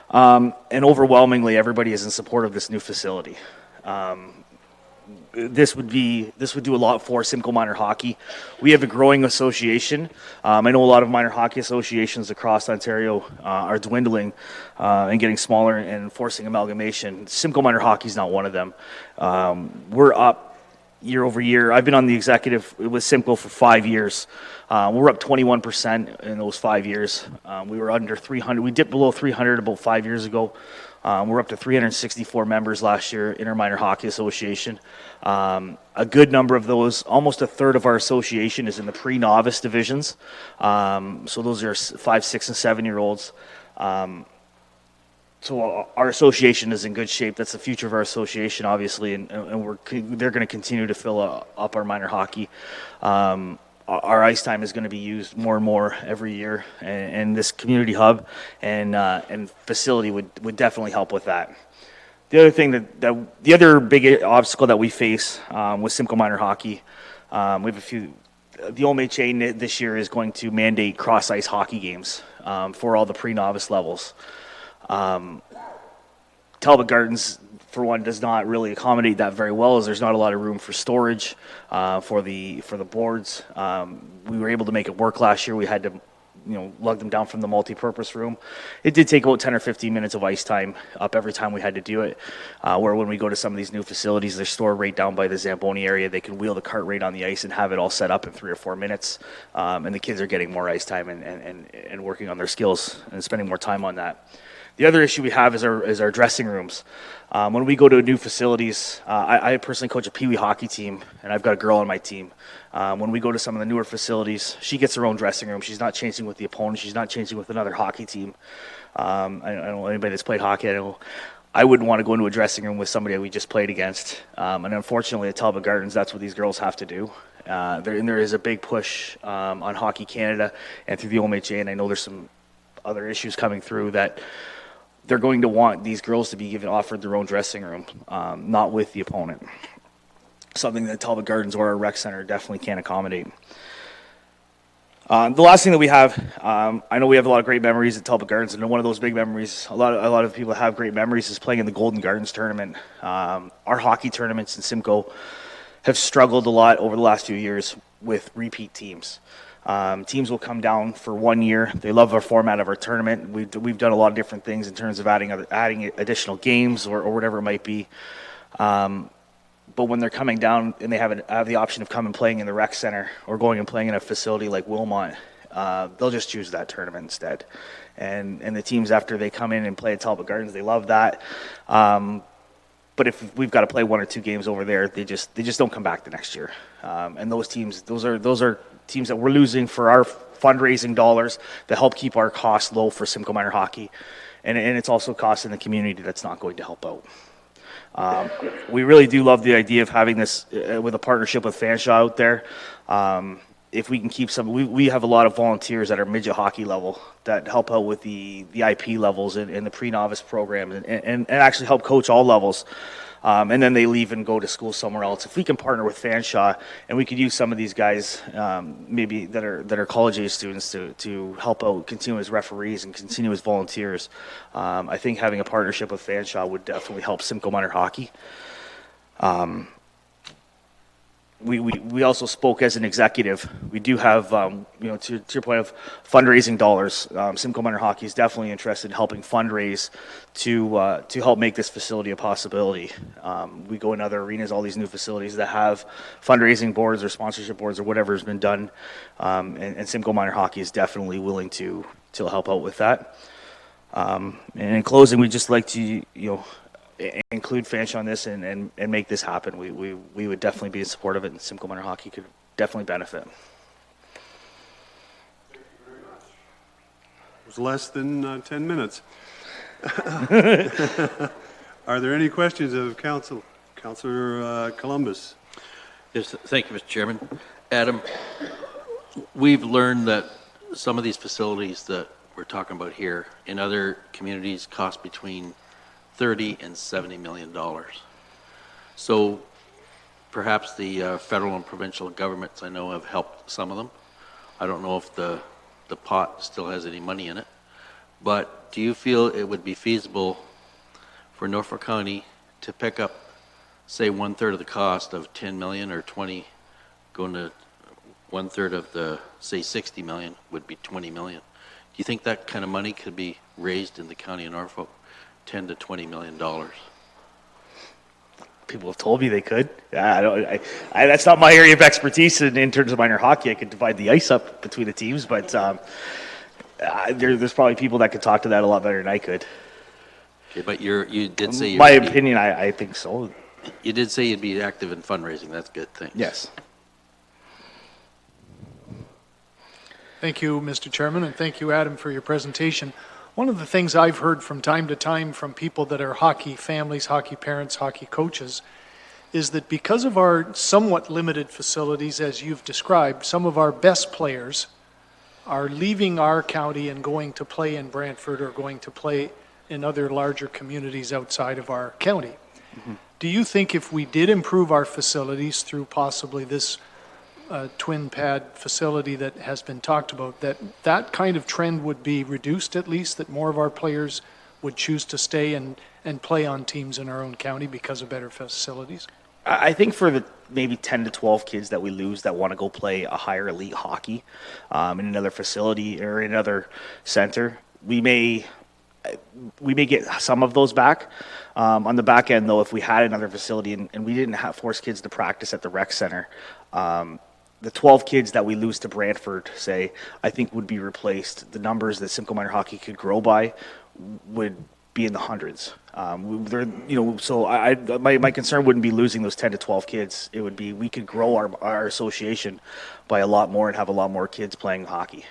And overwhelmingly, everybody is in support of this new facility. This would do a lot for Simcoe Minor Hockey. We have a growing association. I know a lot of minor hockey associations across Ontario are dwindling and getting smaller and forcing amalgamation. Simcoe Minor Hockey is not one of them. We're up year over year. I've been on the executive with Simcoe for 5 years. We're up 21% in those 5 years. We were under 300. We dipped below 300 about 5 years ago. We're up to 364 members last year in our Minor Hockey Association. A good number of those, almost a third of our association, is in the pre-novice divisions. So those are 5, 6, and 7-year-olds. So our association is in good shape. That's the future of our association, obviously, and they're going to continue to fill up our minor hockey. Our ice time is going to be used more and more every year, and this community hub and facility would definitely help with that. The other thing the other big obstacle that we face with Simcoe Minor Hockey, we have a few. The OMHA this year is going to mandate cross ice hockey games for all the pre-novice levels. Talbot Gardens, for one, does not really accommodate that very well, as there's not a lot of room for storage for the boards. We were able to make it work last year. We had to lug them down from the multi-purpose room. It did take about 10 or 15 minutes of ice time up every time we had to do it, where when we go to some of these new facilities, they're stored right down by the Zamboni area. They can wheel the cart right on the ice and have it all set up in 3 or 4 minutes, and the kids are getting more ice time and working on their skills and spending more time on that. The other issue we have is our dressing rooms. When we go to new facilities, I personally coach a Pee Wee hockey team, and I've got a girl on my team. When we go to some of the newer facilities, she gets her own dressing room. She's not changing with the opponent. She's not changing with another hockey team. I don't know anybody that's played hockey. I wouldn't want to go into a dressing room with somebody that we just played against. And unfortunately, at Talbot Gardens, that's what these girls have to do. There is a big push on Hockey Canada and through the OMHA, and I know there's some other issues coming through that they're going to want these girls to be offered their own dressing room, not with the opponent. Something that Talbot Gardens or our rec center definitely can't accommodate. The last thing that we have, I know we have a lot of great memories at Talbot Gardens, and one of those big memories, a lot of people have great memories, is playing in the Golden Gardens tournament. Our hockey tournaments in Simcoe have struggled a lot over the last few years with repeat teams. Teams will come down for 1 year. They love our format of our tournament. We've done a lot of different things in terms of adding additional games or whatever it might be. But when they're coming down and they have the option of coming and playing in the rec center or going and playing in a facility like Wilmot, they'll just choose that tournament instead. And the teams, after they come in and play at Talbot Gardens, they love that. But if we've got to play 1 or 2 games over there, they just don't come back the next year. And those teams, those are teams that we're losing for our fundraising dollars that help keep our costs low for Simcoe Minor Hockey. And it's also costing the community that's not going to help out. We really do love the idea of having this with a partnership with Fanshawe out there. If we can keep we have a lot of volunteers at our midget hockey level that help out with the IP levels and the pre-novice program and actually help coach all levels. And then they leave and go to school somewhere else. If we can partner with Fanshawe and we could use some of these guys, maybe that are college age students to help out, continue as referees and continue as volunteers, I think having a partnership with Fanshawe would definitely help Simcoe Minor Hockey. We also spoke as an executive. We do have, to your point of fundraising dollars. Simcoe Minor Hockey is definitely interested in helping fundraise to help make this facility a possibility. We go in other arenas, all these new facilities that have fundraising boards or sponsorship boards or whatever has been done, and Simcoe Minor Hockey is definitely willing to help out with that. And in closing, we'd just like to, include Fanshawe on this and make this happen. We would definitely be in support of it, and Simcoe Minor Hockey could definitely benefit. It was less than 10 minutes. Are there any questions of Council? Councillor Columbus. Yes, thank you, Mr. Chairman. Adam, we've learned that some of these facilities that we're talking about here in other communities cost between $30 and $70 million. So perhaps the federal and provincial governments, I know, have helped some of them. I don't know if the pot still has any money in it. But do you feel it would be feasible for Norfolk County to pick up, say, 1/3 of the cost of 10 million or 20, going to 1/3 of the, say, 60 million would be 20 million? Do you think that kind of money could be raised in the county of Norfolk? $10 to $20 million. People have told me they could. That's not my area of expertise in terms of minor hockey. I could divide the ice up between the teams, but there's probably people that could talk to that a lot better than I could. Okay, but you did say... My opinion, I think so. You did say you'd be active in fundraising. That's a good thing. Yes. Thank you, Mr. Chairman, and thank you, Adam, for your presentation. One of the things I've heard from time to time from people that are hockey families, hockey parents, hockey coaches, is that because of our somewhat limited facilities, as you've described, some of our best players are leaving our county and going to play in Brantford or going to play in other larger communities outside of our county. Mm-hmm. Do you think if we did improve our facilities through possibly this twin pad facility that has been talked about, that kind of trend would be reduced, at least, that more of our players would choose to stay and play on teams in our own county because of better facilities? I think for the maybe 10 to 12 kids that we lose that want to go play a higher elite hockey in another facility or in another center, we may get some of those back. On the back end, though, if we had another facility and we didn't force kids to practice at the rec center, the 12 kids that we lose to Brantford, say, I think would be replaced. The numbers that Simcoe Minor Hockey could grow by would be in the hundreds. So my concern wouldn't be losing those 10 to 12 kids. It would be we could grow our association by a lot more and have a lot more kids playing hockey.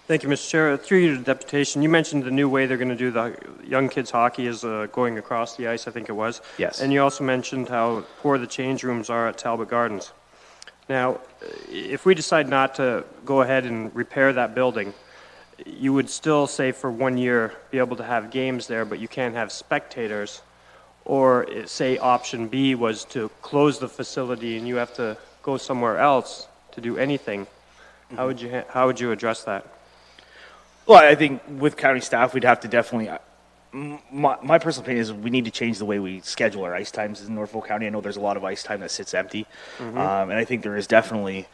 Thank you, Mr. Chair. Through you to the deputation, you mentioned the new way they're going to do the young kids hockey is going across the ice, I think it was. Yes. And you also mentioned how poor the change rooms are at Talbot Gardens. Now, if we decide not to go ahead and repair that building, you would still, say, for 1 year, be able to have games there, but you can't have spectators. Or, say, option B was to close the facility and you have to go somewhere else to do anything. How would you address that? Well, I think with county staff, we'd have to definitely. My personal opinion is we need to change the way we schedule our ice times in Norfolk County. I know there's a lot of ice time that sits empty, and I think there is definitely,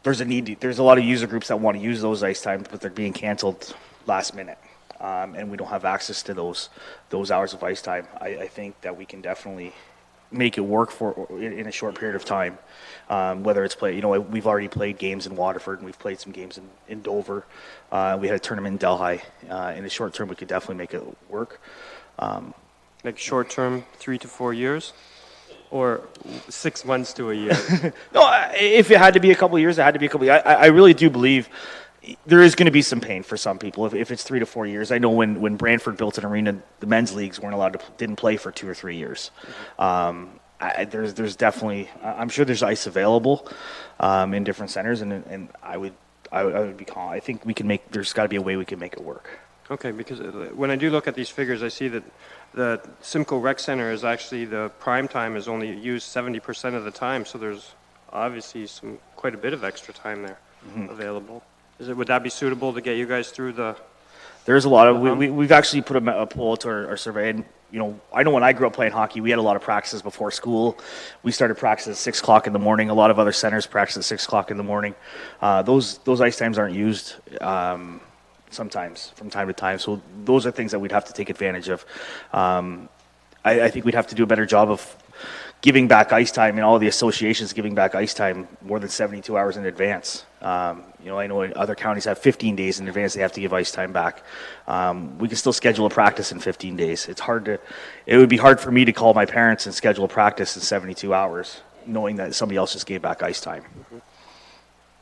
there's a need. There's a lot of user groups that want to use those ice times, but they're being canceled last minute, and we don't have access to those hours of ice time. I think that we can definitely make it work in a short period of time. Whether it's we've already played games in Waterford and we've played some games in Dover. We had a tournament in Delhi. In the short term, we could definitely make it work. Like short term, 3 to 4 years, or 6 months to a year? No, if it had to be a couple of years, it had to be a couple of years. I really do believe there is going to be some pain for some people if it's 3 to 4 years. I know when Brantford built an arena, the men's leagues didn't play for 2 or 3 years. There's definitely, I'm sure there's ice available in different centers, and I would be calm. I think there's got to be a way we can make it work. Okay, because when I do look at these figures, I see that the Simcoe Rec Center is actually, the prime time is only used 70% of the time, so there's obviously quite a bit of extra time there available. Would that be suitable to get you guys through the... There's a lot of, we've actually put a poll to our survey, and I know when I grew up playing hockey, we had a lot of practices before school. We started practice at 6 o'clock in the morning. A lot of other centers practice at 6 o'clock in the morning. Those ice times aren't used sometimes from time to time, so those are things that we'd have to take advantage of. I think we'd have to do a better job of giving back ice time, and all the associations giving back ice time more than 72 hours in advance. I know other counties have 15 days in advance they have to give ice time back. We can still schedule a practice in 15 days. It would be hard for me to call my parents and schedule a practice in 72 hours, knowing that somebody else just gave back ice time.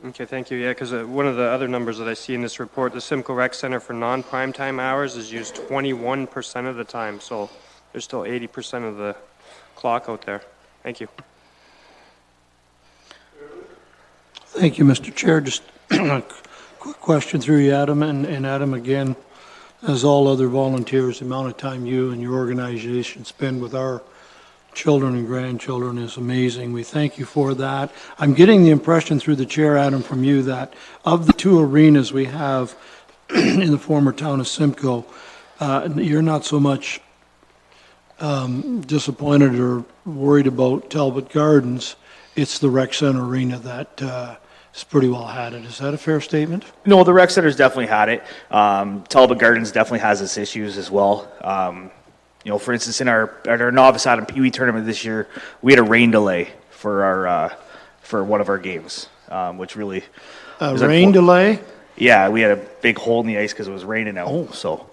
Okay, thank you. Yeah, because one of the other numbers that I see in this report, the Simcoe Rec Center for non-prime time hours is used 21% of the time, so there's still 80% of the clock out there. Thank you. Thank you, Mr. Chair. Just a quick question through you, Adam, and Adam, again, as all other volunteers, the amount of time you and your organization spend with our children and grandchildren is amazing. We thank you for that. I'm getting the impression through the chair, Adam, from you that of the 2 arenas we have in the former town of Simcoe, you're not so much disappointed or worried about Talbot Gardens. It's the rec center arena that is pretty well had it. Is that a fair statement? No, the rec center's definitely had it. Talbot Gardens definitely has its issues as well. For instance, at our Novice Adam Pee Wee tournament this year, we had a rain delay for one of our games, which really rain delay. Yeah, we had a big hole in the ice because it was raining out. Oh. So,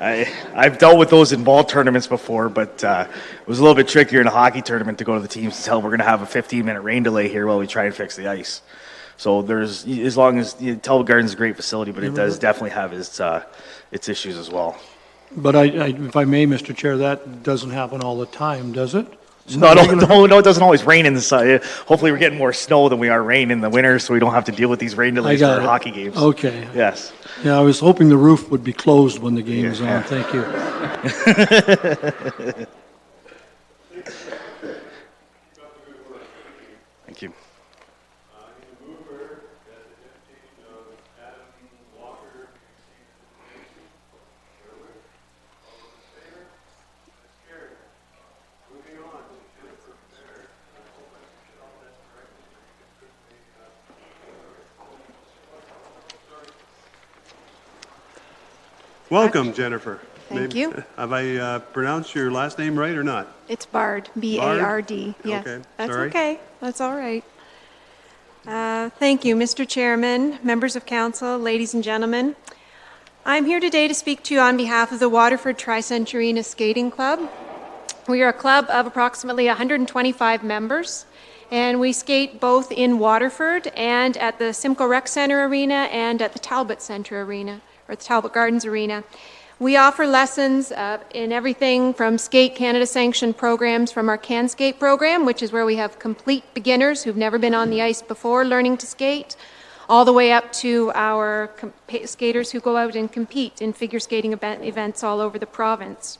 I've dealt with those in ball tournaments before, but it was a little bit trickier in a hockey tournament to go to the teams and tell we're going to have a 15-minute rain delay here while we try and fix the ice. So as long as Talbot Gardens is a great facility, but it does definitely have its issues as well. But if I may, Mr. Chair, that doesn't happen all the time, does it? No, it doesn't always rain in the sun. Hopefully we're getting more snow than we are rain in the winter, so we don't have to deal with these rain delays for our hockey games. Okay. Yes. Yeah, I was hoping the roof would be closed when the game is on. Thank you. Thank you. Welcome, Jennifer. Thank you. Have I pronounced your last name right or not? It's Bard, B-A-R-D. Yes, Okay, that's sorry. okay. That's all right. Thank you, Mr. Chairman, members of council, ladies and gentlemen. I'm here today to speak to you on behalf of the Waterford Tri-Centurina Skating Club. We are a club of approximately 125 members, and we skate both in Waterford and at the Simcoe Rec Center Arena and at the Talbot Center Arena, or the Talbot Gardens Arena. We offer lessons in everything from Skate Canada sanctioned programs from our Can Skate program, which is where we have complete beginners who've never been on the ice before learning to skate, all the way up to our skaters who go out and compete in figure skating events all over the province.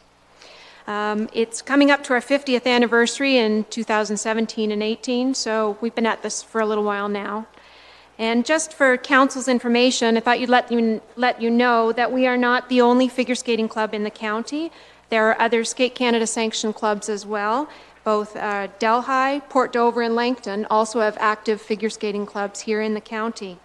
It's coming up to our 50th anniversary in 2017 and 18, so we've been at this for a little while now. And just for council's information, I thought you'd let you know that we are not the only figure skating club in the county. There are other Skate Canada sanctioned clubs as well. Both Delhi, Port Dover, and Langton also have active figure skating clubs here in the county.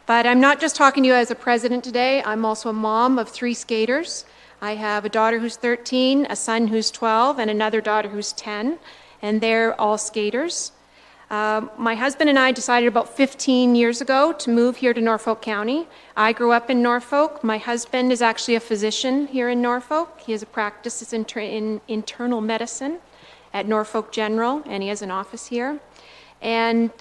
But I'm not just talking to you as a president today. I'm also a mom of 3 skaters. I have a daughter who's 13, a son who's 12, and another daughter who's 10, and they're all skaters. My husband and I decided about 15 years ago to move here to Norfolk County. I grew up in Norfolk. My husband is actually a physician here in Norfolk. He has a practice in internal medicine at Norfolk General, and he has an office here. And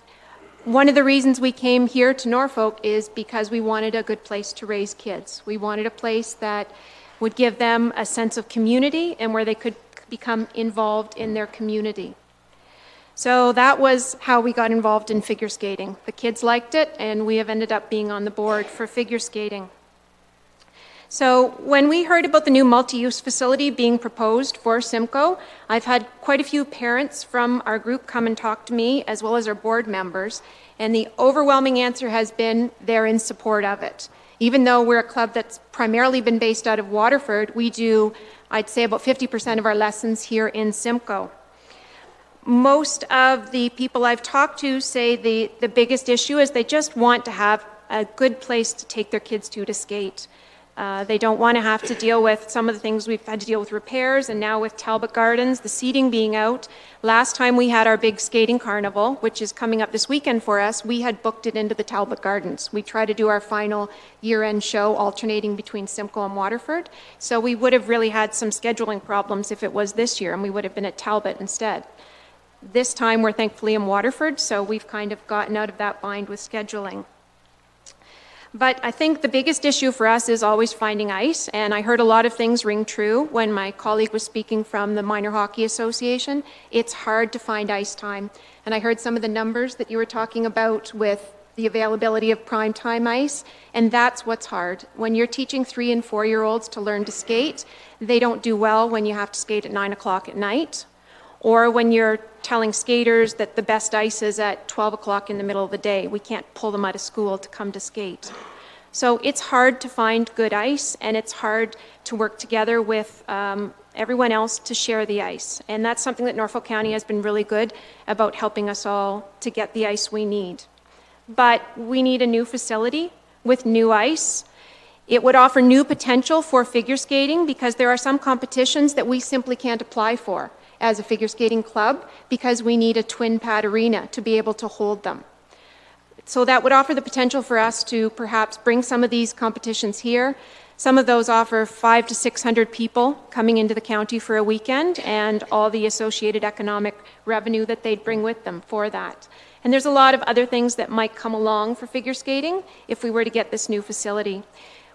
one of the reasons we came here to Norfolk is because we wanted a good place to raise kids. We wanted a place that would give them a sense of community and where they could become involved in their community. So that was how we got involved in figure skating. The kids liked it, and we have ended up being on the board for figure skating. So when we heard about the new multi-use facility being proposed for Simcoe, I've had quite a few parents from our group come and talk to me, as well as our board members, and the overwhelming answer has been they're in support of it. Even though we're a club that's primarily been based out of Waterford, we do, I'd say, about 50% of our lessons here in Simcoe. Most of the people I've talked to say the biggest issue is they just want to have a good place to take their kids to skate. They don't want to have to deal with some of the things we've had to deal with repairs, and now with Talbot Gardens, the seating being out. Last time we had our big skating carnival, which is coming up this weekend for us, we had booked it into the Talbot Gardens. We try to do our final year-end show alternating between Simcoe and Waterford, so we would have really had some scheduling problems if it was this year, and we would have been at Talbot instead. This time we're thankfully in Waterford, so we've kind of gotten out of that bind with scheduling. But I think the biggest issue for us is always finding ice, and I heard a lot of things ring true when my colleague was speaking from the Minor Hockey Association. It's hard to find ice time, and I heard some of the numbers that you were talking about with the availability of prime time ice, and that's what's hard. When you're teaching 3- and 4-year-olds to learn to skate, they don't do well when you have to skate at 9 o'clock at night, or when you're telling skaters that the best ice is at 12 o'clock in the middle of the day. We can't pull them out of school to come to skate. So it's hard to find good ice, and it's hard to work together with everyone else to share the ice. And that's something that Norfolk County has been really good about helping us all to get the ice we need. But we need a new facility with new ice. It would offer new potential for figure skating because there are some competitions that we simply can't apply for as a figure skating club because we need a twin pad arena to be able to hold them. So that would offer the potential for us to perhaps bring some of these competitions here. Some of those offer 500 to 600 people coming into the county for a weekend and all the associated economic revenue that they'd bring with them for that. And there's a lot of other things that might come along for figure skating if we were to get this new facility.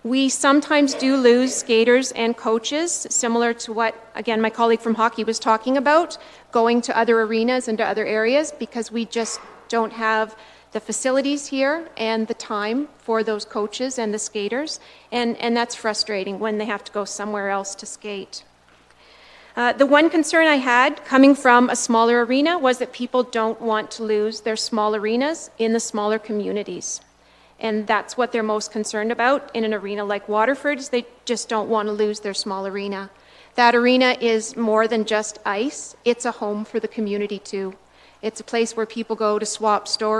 We sometimes do lose skaters and coaches, similar to what, again, my colleague from hockey was talking about, going to other arenas and to other areas because we just don't have the facilities here and the time for those coaches and the skaters, and that's frustrating when they have to go somewhere else to skate. The one concern I had coming from a smaller arena was that people don't want to lose their small arenas in the smaller communities. And that's what they're most concerned about in an arena like Waterford, is they just don't want to lose their small arena. That arena is more than just ice. It's a home for the community too. It's a place where people go to swap stories.